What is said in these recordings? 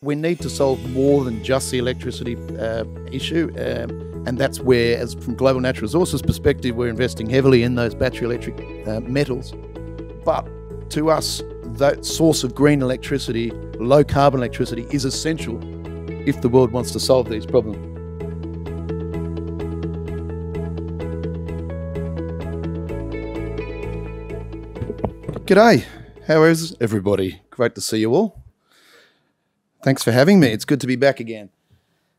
we need to solve more than just the electricity issue. And that's where, as from Global Natural Resources perspective, we're investing heavily in those battery electric metals. But to us, that source of green electricity, low carbon electricity, is essential if the world wants to solve these problems. G'day, how is everybody? Great to see you all. Thanks for having me. It's good to be back again.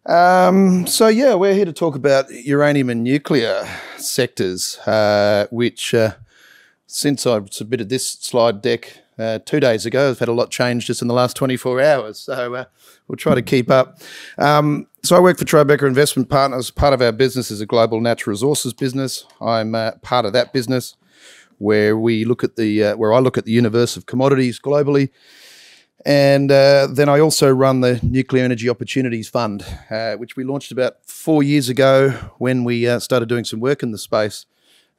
So yeah, we're here to talk about uranium and nuclear sectors, which since I submitted this slide deck 2 days ago, I've had a lot changed just in the last 24 hours. So we'll try to keep up. So I work for Tribeca Investment Partners. Part of our business is a global natural resources business. I'm part of that business where we look at where I look at the universe of commodities globally. And then I also run the Nuclear Energy Opportunities Fund, which we launched about 4 years ago when we started doing some work in the space.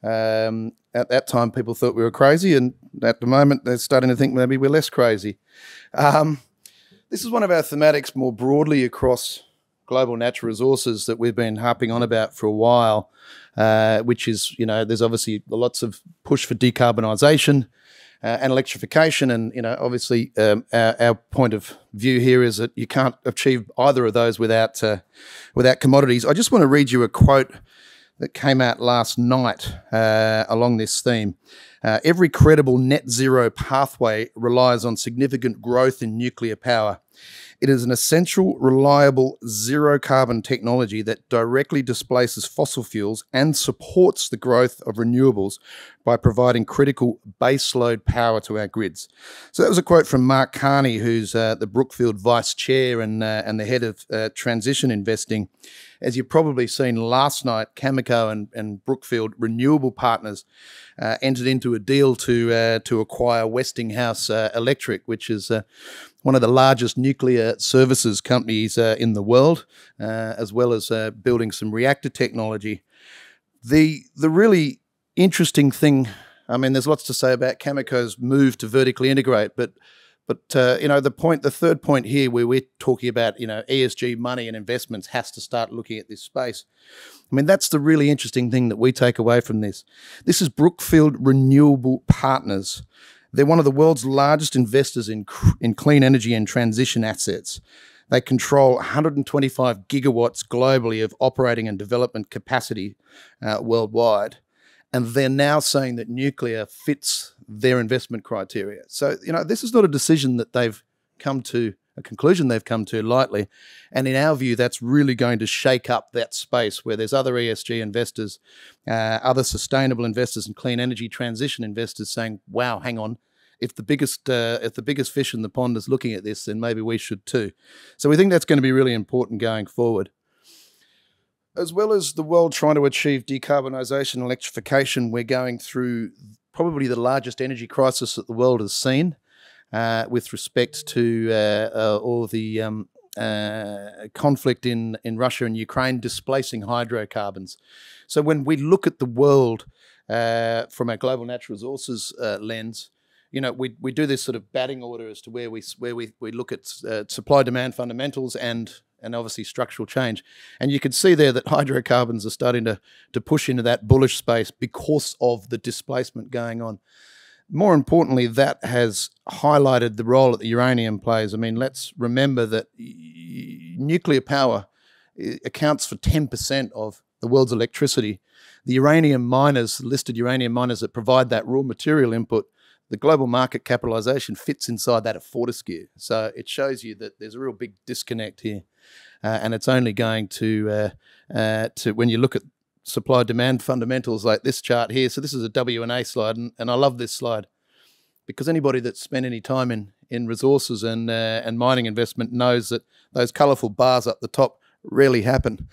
At that time, people thought we were crazy, and at the moment, they're starting to think maybe we're less crazy. This is one of our thematics more broadly across global natural resources that we've been harping on about for a while, which is, there's obviously lots of push for decarbonisation and electrification, and obviously our point of view here is that you can't achieve either of those without commodities. I just want to read you a quote that came out last night along this theme. Every credible net zero pathway relies on significant growth in nuclear power. It is an essential, reliable, zero-carbon technology that directly displaces fossil fuels and supports the growth of renewables by providing critical baseload power to our grids. So that was a quote from Mark Carney, who's the Brookfield Vice Chair and the head of transition investing. As you've probably seen last night, Cameco and Brookfield Renewable Partners entered into a deal to acquire Westinghouse Electric, which is one of the largest nuclear services companies in the world, as well as building some reactor technology. The really interesting thing, I mean, there's lots to say about Cameco's move to vertically integrate, but the third point here, where we're talking about ESG money and investments, has to start looking at this space. I mean, that's the really interesting thing that we take away from this. This is Brookfield Renewable Partners. They're one of the world's largest investors in clean energy and transition assets. They control 125 gigawatts globally of operating and development capacity worldwide. And they're now saying that nuclear fits their investment criteria. So, this is not a decision that they've come to, a conclusion they've come to lightly. And in our view, that's really going to shake up that space where there's other ESG investors, other sustainable investors and clean energy transition investors saying, wow, hang on, if the biggest fish in the pond is looking at this, then maybe we should too. So we think that's going to be really important going forward. As well as the world trying to achieve decarbonisation and electrification, we're going through probably the largest energy crisis that the world has seen with respect to all the conflict in Russia and Ukraine displacing hydrocarbons. So when we look at the world from our global natural resources lens, we do this sort of batting order as to where we look at supply-demand fundamentals and obviously structural change. And you can see there that hydrocarbons are starting to push into that bullish space because of the displacement going on. More importantly, that has highlighted the role that the uranium plays. I mean, let's remember that nuclear power accounts for 10% of the world's electricity. The uranium miners, listed uranium miners that provide that raw material input, the global market capitalization fits inside that of Fortescue. So it shows you that there's a real big disconnect here. And it's only going to when you look at supply-demand fundamentals like this chart here. So this is a W&A slide, and I love this slide because anybody that's spent any time in resources and mining investment knows that those colourful bars up the top rarely happen.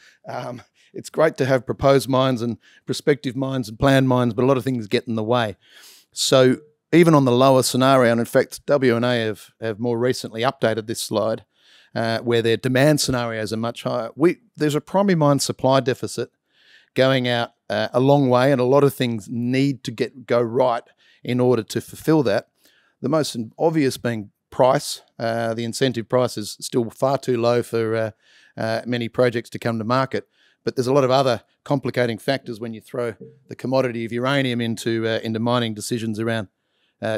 It's great to have proposed mines and prospective mines and planned mines, but a lot of things get in the way. So even on the lower scenario, and in fact, W&A have more recently updated this slide, where their demand scenarios are much higher. There's a primary mine supply deficit going out a long way, and a lot of things need to go right in order to fulfill that. The most obvious being price. The incentive price is still far too low for many projects to come to market. But there's a lot of other complicating factors when you throw the commodity of uranium into mining decisions around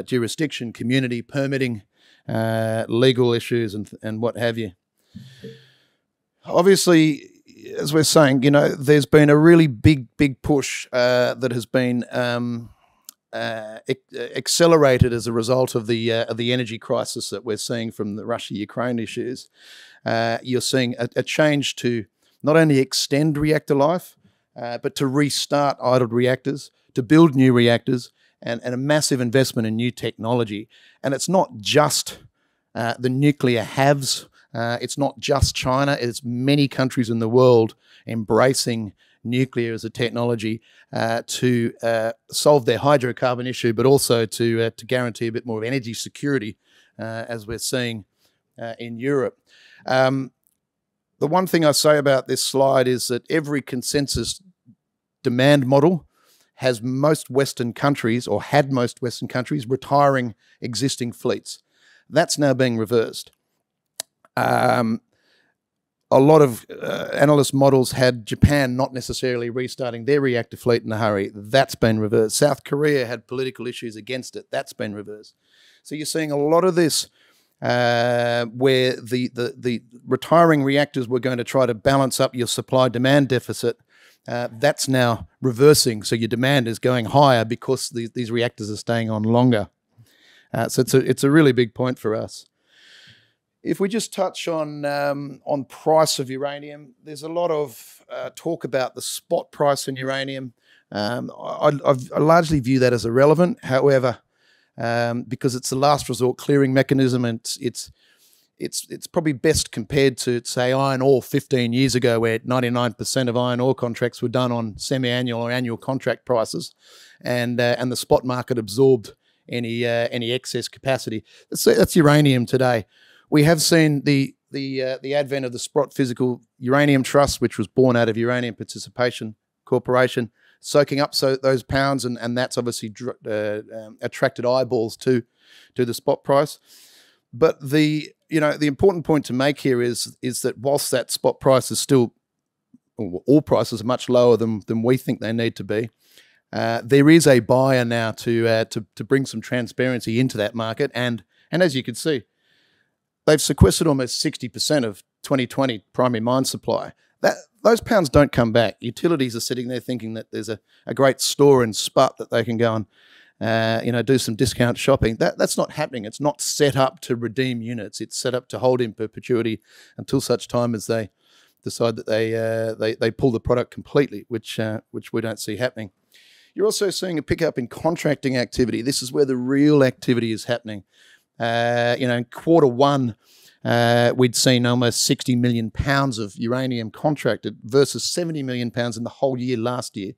jurisdiction, community, permitting, legal issues, and what have you. Obviously, as we're saying, there's been a really big push that has been accelerated as a result of the energy crisis that we're seeing from the Russia-Ukraine issues. You're seeing a change to not only extend reactor life, but to restart idled reactors, to build new reactors, and a massive investment in new technology. And it's not just the nuclear haves. It's not just China. It's many countries in the world embracing nuclear as a technology to solve their hydrocarbon issue, but also to guarantee a bit more of energy security, as we're seeing in Europe. The one thing I say about this slide is that every consensus demand model has most Western countries, or had most Western countries, retiring existing fleets. That's now being reversed. A lot of analyst models had Japan not necessarily restarting their reactor fleet in a hurry. That's been reversed. South Korea had political issues against it. That's been reversed. So you're seeing a lot of this where the retiring reactors were going to try to balance up your supply-demand deficit. That's now reversing. So your demand is going higher because these reactors are staying on longer. So it's a really big point for us. If we just touch on price of uranium, there's a lot of talk about the spot price in uranium. I largely view that as irrelevant. However, because it's the last resort clearing mechanism, and it's probably best compared to, say, iron ore 15 years ago, where 99% of iron ore contracts were done on semi-annual or annual contract prices, and the spot market absorbed any excess capacity. That's uranium today. We have seen the advent of the Sprott Physical Uranium Trust, which was born out of Uranium Participation Corporation, soaking up those pounds, and that's obviously attracted eyeballs to the spot price. But the important point to make here is that whilst that spot price is still, all prices are much lower than we think they need to be, there is a buyer now to bring some transparency into that market, and as you can see, they've sequestered almost 60% of 2020 primary mine supply. Those pounds don't come back. Utilities are sitting there thinking that there's a great store in Sput that they can go and do some discount shopping. That's not happening. It's not set up to redeem units. It's set up to hold in perpetuity until such time as they decide that they pull the product completely, which we don't see happening. You're also seeing a pickup in contracting activity. This is where the real activity is happening. In quarter one, we'd seen almost 60 million pounds of uranium contracted versus 70 million pounds in the whole year last year.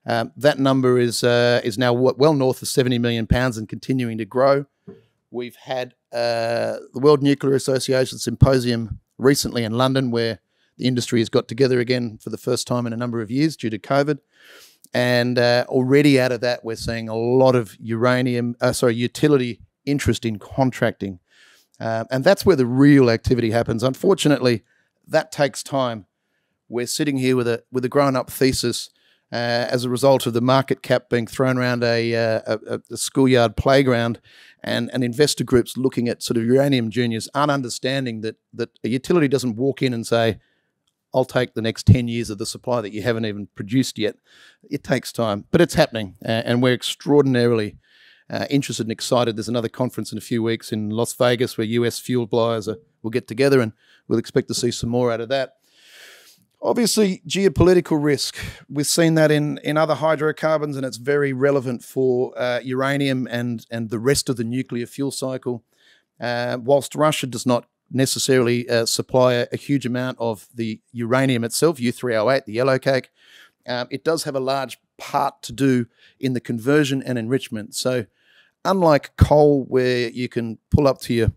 That number is now well north of 70 million pounds and continuing to grow. We've had the World Nuclear Association Symposium recently in London, where the industry has got together again for the first time in a number of years due to COVID. And already out of that, we're seeing a lot of utility interest in contracting. And that's where the real activity happens. Unfortunately, that takes time. We're sitting here with a grown-up thesis as a result of the market cap being thrown around a schoolyard playground, and investor groups looking at sort of uranium juniors, aren't understanding that a utility doesn't walk in and say, I'll take the next 10 years of the supply that you haven't even produced yet. It takes time, but it's happening, and we're extraordinarily interested and excited. There's another conference in a few weeks in Las Vegas where US fuel buyers will get together, and we'll expect to see some more out of that. Obviously, geopolitical risk. We've seen that in other hydrocarbons, and it's very relevant for uranium and the rest of the nuclear fuel cycle. Whilst Russia does not necessarily supply a huge amount of the uranium itself, U3O8, the yellow cake, it does have a large part to do in the conversion and enrichment. So unlike coal, where you can pull up to your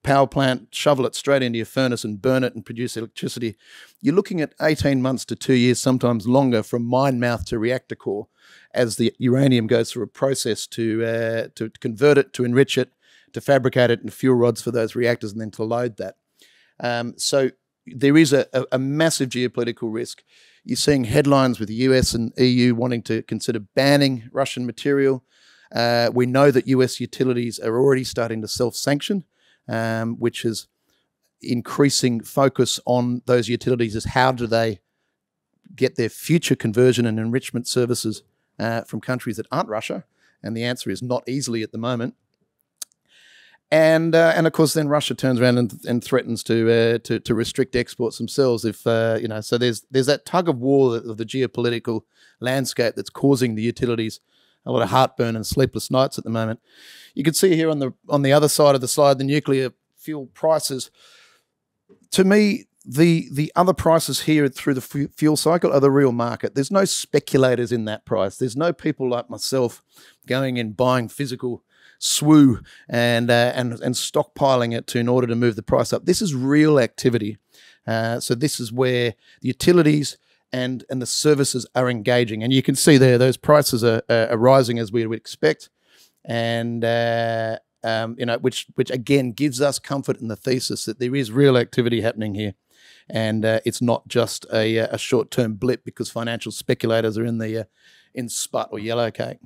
power plant, shovel it straight into your furnace and burn it and produce electricity, you're looking at 18 months to 2 years, sometimes longer, from mine mouth to reactor core, as the uranium goes through a process to convert it, to enrich it, fabricate it into fuel rods for those reactors and then to load that. So there is a massive geopolitical risk. You're seeing headlines with the US and EU wanting to consider banning Russian material. We know that US utilities are already starting to self-sanction, which is increasing focus on those utilities as how do they get their future conversion and enrichment services from countries that aren't Russia, and the answer is not easily at the moment. And of course, then Russia turns around and threatens to restrict exports themselves. If so there's that tug of war of the geopolitical landscape that's causing the utilities a lot of heartburn and sleepless nights at the moment. You can see here on the other side of the slide the nuclear fuel prices. To me, the other prices here through the fuel cycle are the real market. There's no speculators in that price. There's no people like myself going and buying physical SWU and stockpiling it in order to move the price up. This is real activity. So this is where the utilities and the services are engaging. And you can see there those prices are rising as we would expect. And which again gives us comfort in the thesis that there is real activity happening here. And it's not just a short-term blip because financial speculators are in sput or yellow cake.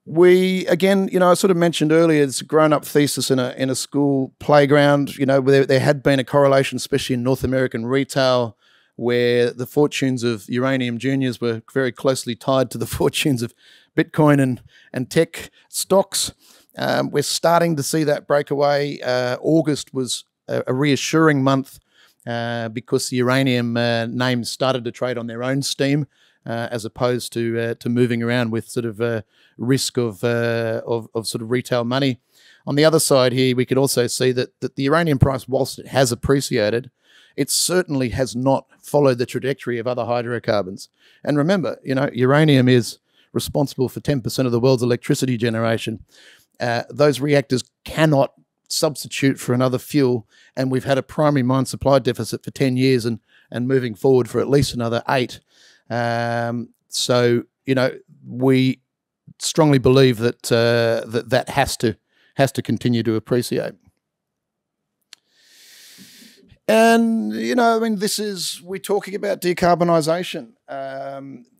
We, again, I sort of mentioned earlier, it's a grown-up thesis in a school playground, where there had been a correlation, especially in North American retail, where the fortunes of uranium juniors were very closely tied to the fortunes of Bitcoin and tech stocks. We're starting to see that break away. August was a reassuring month because the uranium names started to trade on their own steam, as opposed to moving around with sort of risk of sort of retail money. On the other side here, we could also see that the uranium price, whilst it has appreciated, it certainly has not followed the trajectory of other hydrocarbons. And remember, uranium is responsible for 10% of the world's electricity generation. Those reactors cannot substitute for another fuel, and we've had a primary mine supply deficit for 10 years and moving forward for at least another 8. So we strongly believe that that has to continue to appreciate. And we're talking about decarbonisation.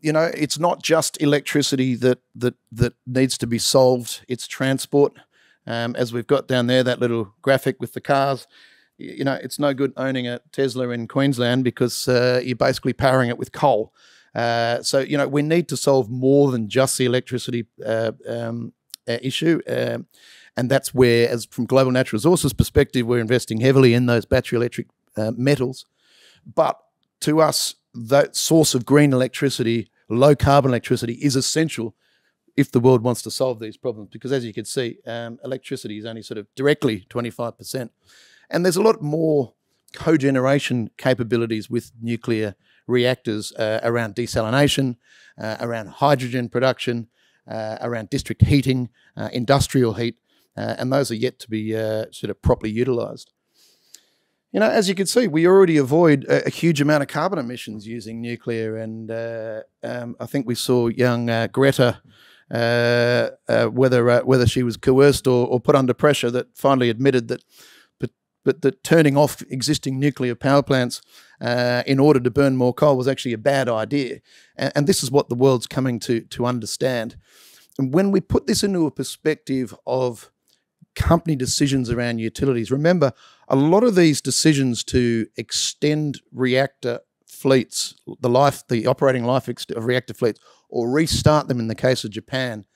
It's not just electricity that needs to be solved. It's transport. As we've got down there, that little graphic with the cars. It's no good owning a Tesla in Queensland because you're basically powering it with coal. So we need to solve more than just the electricity issue. And that's where, as from Global Natural Resources perspective, we're investing heavily in those battery electric metals. But to us, that source of green electricity, low carbon electricity, is essential if the world wants to solve these problems. Because as you can see, electricity is only sort of directly 25%. And there's a lot more cogeneration capabilities with nuclear reactors around desalination, around hydrogen production, around district heating, industrial heat, and those are yet to be sort of properly utilised. As you can see, we already avoid a huge amount of carbon emissions using nuclear, and I think we saw young Greta, whether she was coerced or put under pressure, that finally admitted that that turning off existing nuclear power plants in order to burn more coal was actually a bad idea. And this is what the world's coming to understand. And when we put this into a perspective of company decisions around utilities, remember, a lot of these decisions to extend reactor fleets, the operating life of reactor fleets, or restart them in the case of Japan,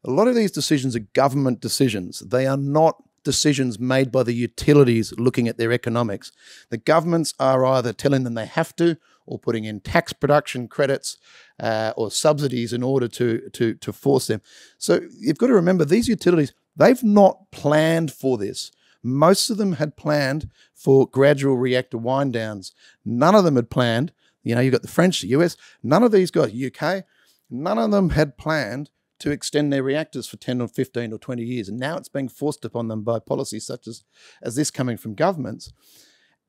a lot of these decisions are government decisions. They are not decisions made by the utilities looking at their economics. The governments are either telling them they have to, or putting in tax production credits or subsidies in order to force them. So you've got to remember, these utilities, they've not planned for this. Most of them had planned for gradual reactor wind downs. None of them had planned, you've got the French, the US, none of these guys, UK, none of them had planned to extend their reactors for 10 or 15 or 20 years. And now it's being forced upon them by policies such as this coming from governments.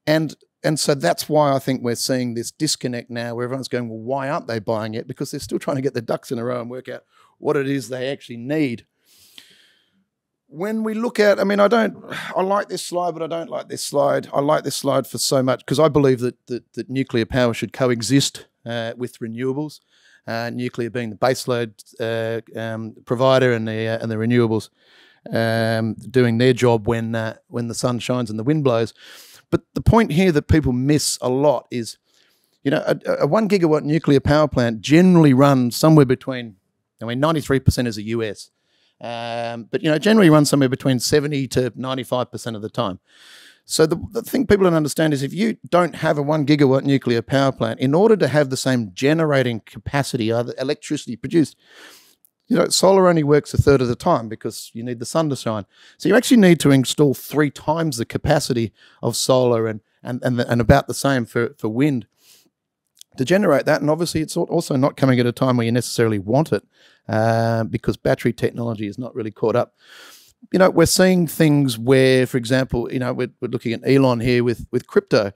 And so that's why I think we're seeing this disconnect now where everyone's going, well, why aren't they buying it? Because they're still trying to get their ducks in a row and work out what it is they actually need. when we look at, I mean, I like this slide, but I don't like this slide. I like this slide for so much because I believe that nuclear power should coexist with renewables. Nuclear being the baseload provider and the renewables doing their job when the sun shines and the wind blows. But the point here that people miss a lot is, a 1 gigawatt nuclear power plant generally runs somewhere between, 93% is the US. But generally runs somewhere between 70 to 95% of the time. So the thing people don't understand is if you don't have a 1 gigawatt nuclear power plant, in order to have the same generating capacity, either electricity produced, solar only works a third of the time because you need the sun to shine. So you actually need to install 3 times the capacity of solar and about the same for wind to generate that. And obviously it's also not coming at a time where you necessarily want it because battery technology is not really caught up. We're seeing things where, for example, we're looking at Elon here with crypto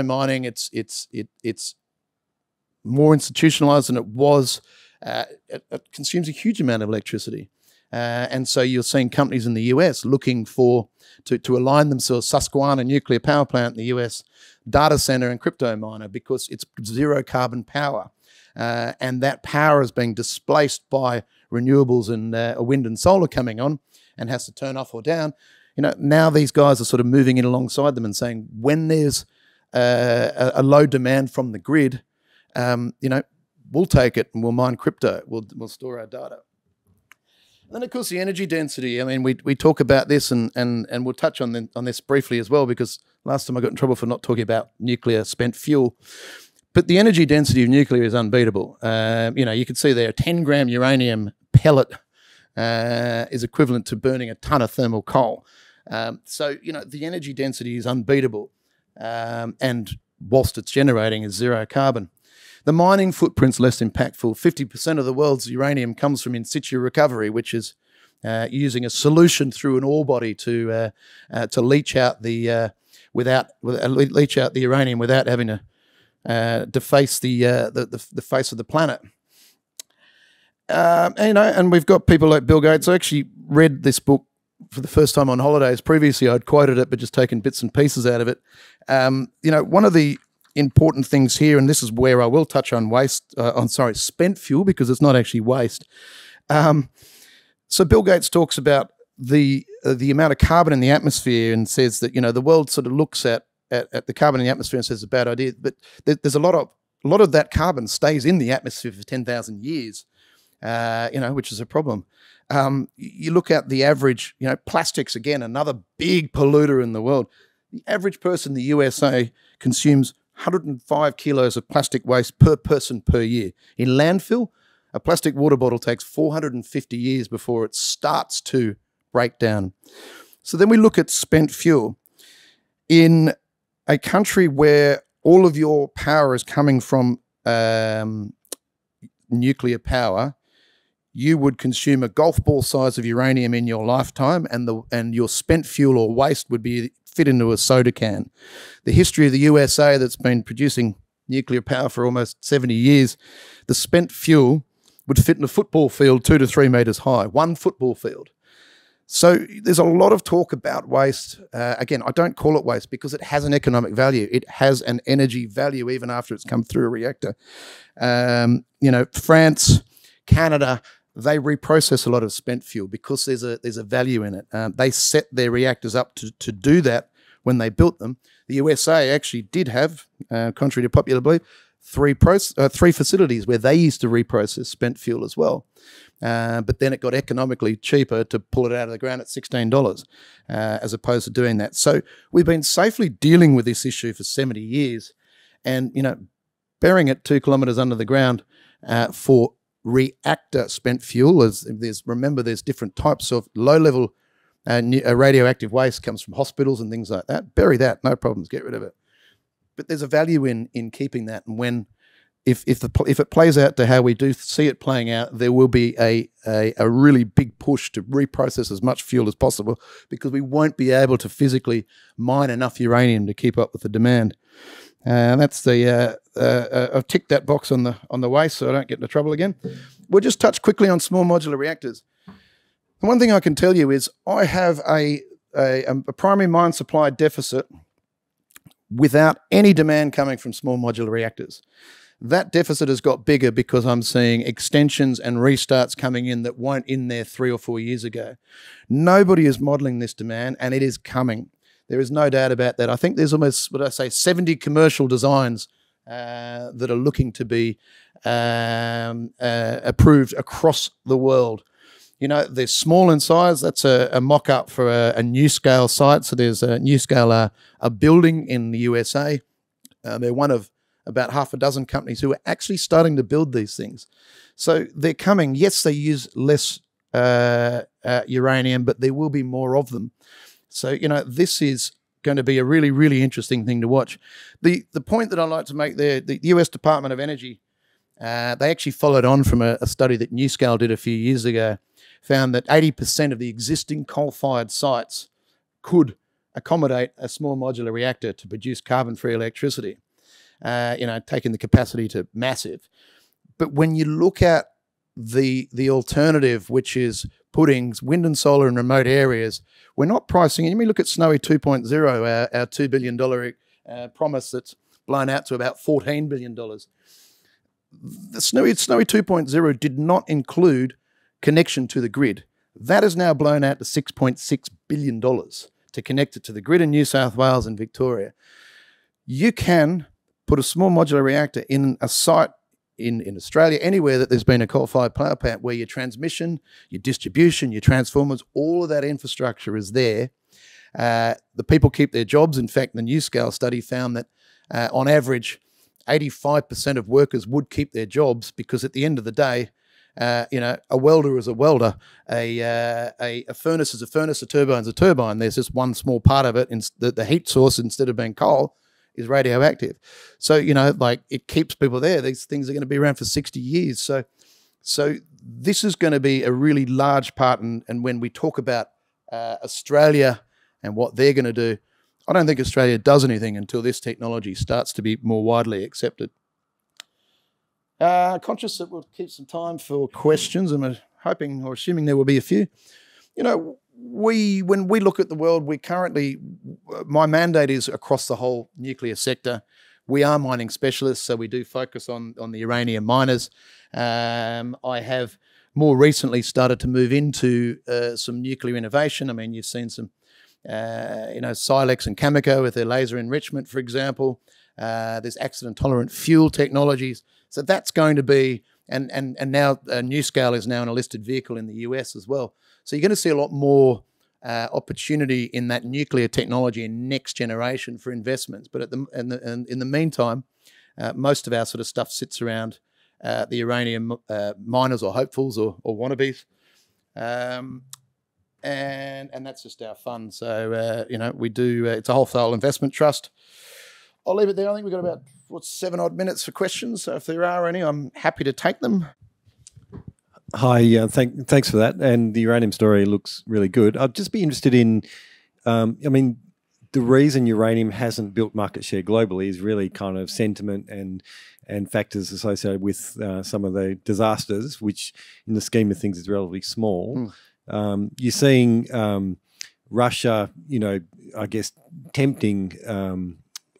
mining. It's more institutionalized than it was. It consumes a huge amount of electricity. And so you're seeing companies in the US looking to align themselves, Susquehanna nuclear power plant in the US, data center and crypto miner, because it's zero carbon power. And that power is being displaced by renewables and wind and solar coming on and has to turn off or down. Now these guys are sort of moving in alongside them and saying, when there's a low demand from the grid, we'll take it and we'll mine crypto. We'll store our data. And then, of course, the energy density. I mean, we talk about this and we'll touch on this briefly as well, because last time I got in trouble for not talking about nuclear spent fuel. But the energy density of nuclear is unbeatable. You can see there a 10-gram uranium pellet is equivalent to burning a ton of thermal coal. So the energy density is unbeatable. And whilst it's generating is zero carbon. The mining footprint's less impactful. 50% of the world's uranium comes from in situ recovery, which is using a solution through an ore body to leach out the leach out the uranium without having to deface the face of the planet. And we've got people like Bill Gates. I actually read this book for the first time on holidays. Previously, I'd quoted it, but just taken bits and pieces out of it. One of the important things here, and this is where I will touch on spent fuel, because it's not actually waste. So Bill Gates talks about the amount of carbon in the atmosphere and says that the world sort of looks at the carbon in the atmosphere and says it's a bad idea, but there's a lot of that carbon stays in the atmosphere for 10,000 years, which is a problem. You look at the average, plastics, again, another big polluter in the world. The average person in the USA consumes 105 kilos of plastic waste per person per year. In landfill, a plastic water bottle takes 450 years before it starts to break down. So then we look at spent fuel. In a country where all of your power is coming from nuclear power, you would consume a golf ball size of uranium in your lifetime, and your spent fuel or waste would be fit into a soda can. The history of the USA that's been producing nuclear power for almost 70 years, the spent fuel would fit in a football field 2 to 3 meters high, one football field. So there's a lot of talk about waste. Again, I don't call it waste because it has an economic value. It has an energy value even after it's come through a reactor. France, Canada, they reprocess a lot of spent fuel because there's a value in it. They set their reactors up to do that when they built them. The USA actually did have, contrary to popular belief, three facilities where they used to reprocess spent fuel as well. But then it got economically cheaper to pull it out of the ground at $16 as opposed to doing that. So we've been safely dealing with this issue for 70 years and, burying it 2 kilometres under the ground for reactor spent fuel. Remember, there's different types of low-level radioactive waste comes from hospitals and things like that. Bury that, no problems, get rid of it. But there's a value in keeping that, and when if it plays out to how we do see it playing out, there will be a really big push to reprocess as much fuel as possible because we won't be able to physically mine enough uranium to keep up with the demand. That's the I've ticked that box on the waste so I don't get into trouble again. We'll just touch quickly on small modular reactors. The one thing I can tell you is I have a primary mine supply deficit without any demand coming from small modular reactors. That deficit has got bigger because I'm seeing extensions and restarts coming in that weren't in there 3 or 4 years ago. Nobody is modelling this demand, and it is coming. There is no doubt about that. I think there's almost, 70 commercial designs that are looking to be approved across the world. You know, they're small in size. That's a mock-up for a NuScale site. So there's a NuScale, a building in the USA. They're one of about half a dozen companies who are actually starting to build these things. So they're coming. Yes, they use less uranium, but there will be more of them. So, you know, this is going to be a really, really interesting thing to watch. The point that I'd like to make there, the US Department of Energy, they actually followed on from a study that NuScale did a few years ago, found that 80% of the existing coal-fired sites could accommodate a small modular reactor to produce carbon-free electricity, you know, taking the capacity to massive. But when you look at the alternative, which is putting wind and solar in remote areas, we're not pricing. And you may look at Snowy 2.0, our $2 billion promise that's blown out to about $14 billion. The Snowy 2.0 did not include connection to the grid. That is now blown out to $6.6 billion to connect it to the grid in New South Wales and Victoria. You can put a small modular reactor in a site in Australia, anywhere that there's been a coal-fired power plant, where your transmission, your distribution, your transformers, all of that infrastructure is there. The people keep their jobs. In fact, the NuScale study found that on average, 85% of workers would keep their jobs, because at the end of the day, you know, a welder is a welder, a furnace is a furnace, a turbine is a turbine. There's just one small part of it, the heat source, instead of being coal, is radioactive. So, you know, like, it keeps people there. These things are going to be around for 60 years. So this is going to be a really large part. And when we talk about Australia and what they're going to do, I don't think Australia does anything until this technology starts to be more widely accepted. Conscious that we'll keep some time for questions, and we're hoping or assuming there will be a few. You know, when we look at the world, my mandate is across the whole nuclear sector. We are mining specialists, so we do focus on the uranium miners. I have more recently started to move into some nuclear innovation. I mean, you've seen some, you know, Silex and Cameco with their laser enrichment, for example. There's accident-tolerant fuel technologies. So that's going to be, and now NuScale is now an listed vehicle in the US as well. So you're going to see a lot more opportunity in that nuclear technology and next generation for investments. But in the meantime, most of our sort of stuff sits around the uranium miners or hopefuls or wannabes. And that's just our fun. So, you know, we do, it's a wholesale investment trust. I'll leave it there. I think we've got about, 7 odd minutes for questions. So if there are any, I'm happy to take them. Hi, thanks for that. And the uranium story looks really good. I'd just be interested in, I mean, the reason uranium hasn't built market share globally is really kind of sentiment and factors associated with some of the disasters, which in the scheme of things is relatively small. You're seeing Russia, you know, I guess, tempting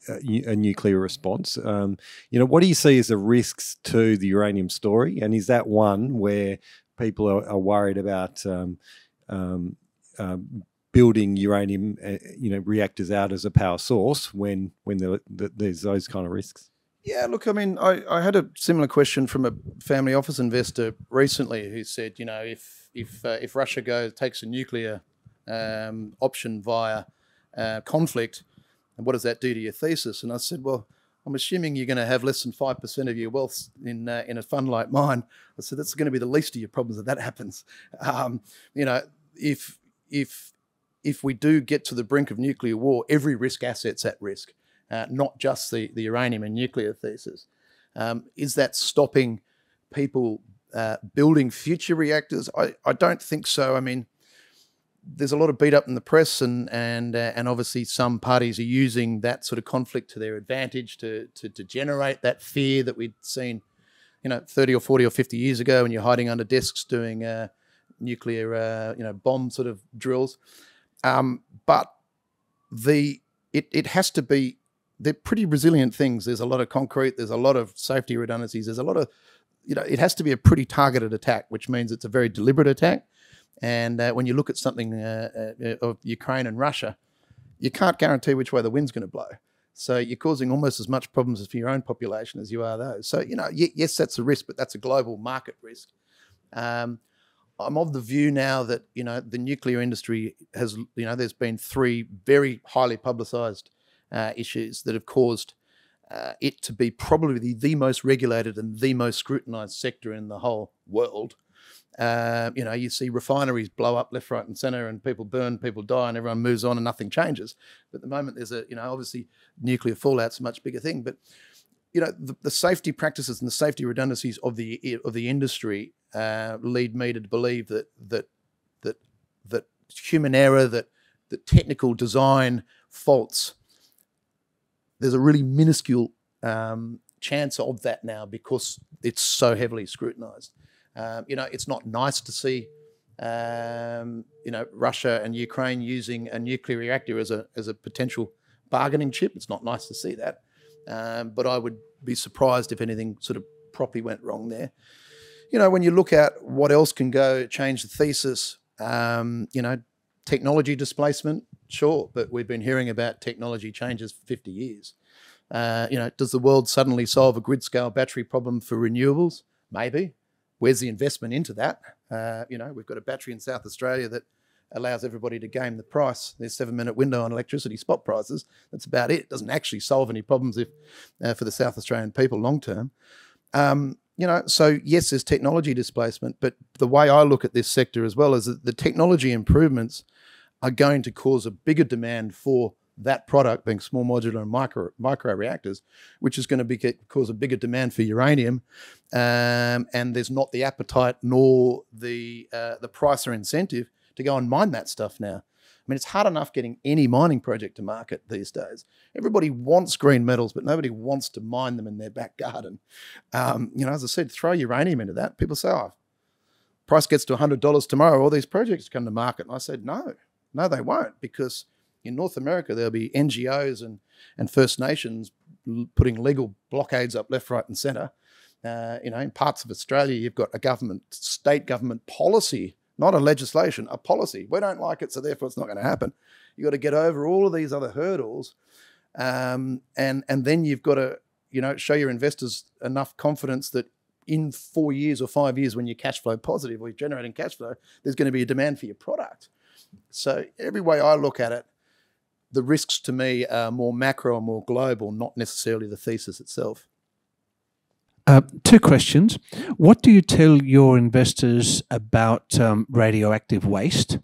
a nuclear response. You know, what do you see as the risks to the uranium story? And is that one where people are worried about building uranium, you know, reactors out as a power source when there's those kind of risks? Yeah, look, I mean, I had a similar question from a family office investor recently who said, you know, if Russia takes a nuclear option via conflict, and what does that do to your thesis? And I said, well, I'm assuming you're going to have less than 5% of your wealth in a fund like mine. I said, that's going to be the least of your problems if that happens. You know, if we do get to the brink of nuclear war, every risk asset's at risk, not just the uranium and nuclear thesis. Is that stopping people building future reactors? I don't think so. I mean, there's a lot of beat up in the press, and obviously some parties are using that sort of conflict to their advantage to generate that fear that we'd seen, you know, 30 or 40 or 50 years ago when you're hiding under desks doing nuclear bomb sort of drills. But it has to be, they're pretty resilient things. There's a lot of concrete, there's a lot of safety redundancies, there's a lot of, it has to be a pretty targeted attack, which means it's a very deliberate attack. And when you look at something of Ukraine and Russia, you can't guarantee which way the wind's going to blow. So you're causing almost as much problems for your own population as you are those. So, yes, that's a risk, but that's a global market risk. I'm of the view now that, the nuclear industry has, there's been 3 very highly publicised issues that have caused it to be probably the most regulated and the most scrutinised sector in the whole world. You see refineries blow up left, right and centre, and people burn, people die, and everyone moves on and nothing changes. But at the moment there's obviously nuclear fallout's a much bigger thing. But, the safety practices and the safety redundancies of the industry lead me to believe that human error, that technical design faults, there's a really minuscule chance of that now because it's so heavily scrutinised. It's not nice to see, Russia and Ukraine using a nuclear reactor as a potential bargaining chip. It's not nice to see that. But I would be surprised if anything sort of properly went wrong there. When you look at what else can go change the thesis, technology displacement, sure, but we've been hearing about technology changes for 50 years. Does the world suddenly solve a grid-scale battery problem for renewables? Maybe. Where's the investment into that? We've got a battery in South Australia that allows everybody to game the price. There's 7-minute window on electricity spot prices. That's about it. It doesn't actually solve any problems for the South Australian people long term. So yes, there's technology displacement, but the way I look at this sector as well is that the technology improvements are going to cause a bigger demand for that product, being small modular and micro reactors, which is going to cause a bigger demand for uranium, and there's not the appetite nor the price or incentive to go and mine that stuff now. I mean, it's hard enough getting any mining project to market these days. Everybody wants green metals, but nobody wants to mine them in their back garden. As I said, throw uranium into that. People say, "Oh, price gets to $100 tomorrow, all these projects come to market." And I said, no, they won't, because in North America, there'll be NGOs and First Nations putting legal blockades up left, right and centre. In parts of Australia, you've got a state government policy, not a legislation, a policy. We don't like it, so therefore it's not going to happen. You've got to get over all of these other hurdles. And then you've got to, show your investors enough confidence that in 4 years or 5 years, when you're cash flow positive or you're generating cash flow, there's going to be a demand for your product. So every way I look at it, the risks to me are more macro and more global, not necessarily the thesis itself. 2 questions. What do you tell your investors about radioactive waste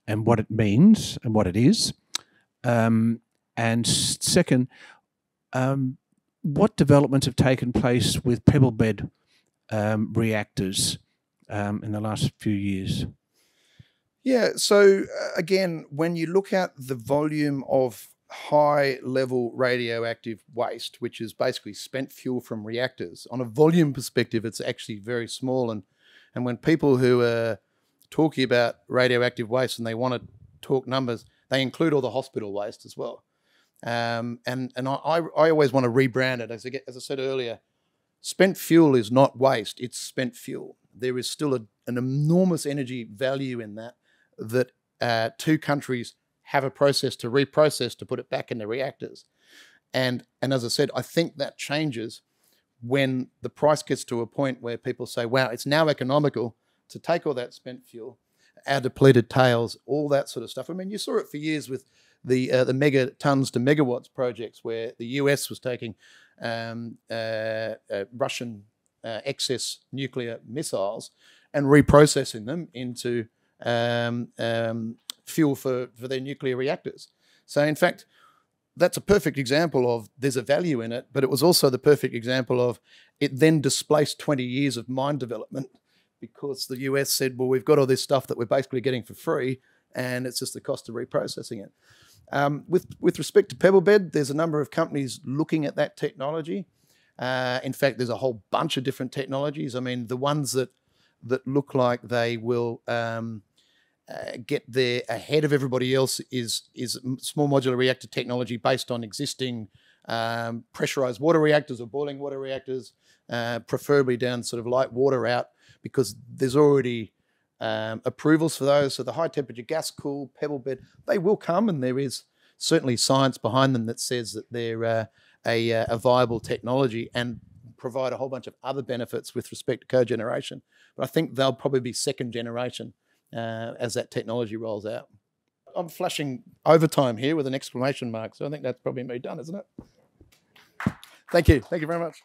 and what it means and what it is? And second, what developments have taken place with pebble bed reactors in the last few years? Yeah, so again, when you look at the volume of high-level radioactive waste, which is basically spent fuel from reactors, on a volume perspective, it's actually very small. And when people who are talking about radioactive waste and they want to talk numbers, they include all the hospital waste as well. And I always want to rebrand it. As I said earlier, spent fuel is not waste, it's spent fuel. There is still an enormous energy value in that 2 countries have a process to reprocess to put it back in the reactors. And as I said, I think that changes when the price gets to a point where people say, wow, it's now economical to take all that spent fuel, our depleted tails, all that sort of stuff. I mean, you saw it for years with the megatons to megawatts projects where the US was taking Russian excess nuclear missiles and reprocessing them into fuel for their nuclear reactors. So in fact, that's a perfect example of there's a value in it, but it was also the perfect example of it then displaced 20 years of mine development because the US said, well, we've got all this stuff that we're basically getting for free and it's just the cost of reprocessing it. With respect to pebble bed, there's a number of companies looking at that technology. In fact, there's a whole bunch of different technologies. I mean, the ones that that look like they will get there ahead of everybody else is small modular reactor technology based on existing pressurized water reactors or boiling water reactors, preferably down sort of light water route, because there's already approvals for those. So the high temperature gas cool pebble bed, they will come, and there is certainly science behind them that says that they're a viable technology and provide a whole bunch of other benefits with respect to cogeneration. But I think they'll probably be second generation as that technology rolls out. I'm flashing overtime here with an exclamation mark, so I think that's probably me done, isn't it? Thank you. Thank you very much.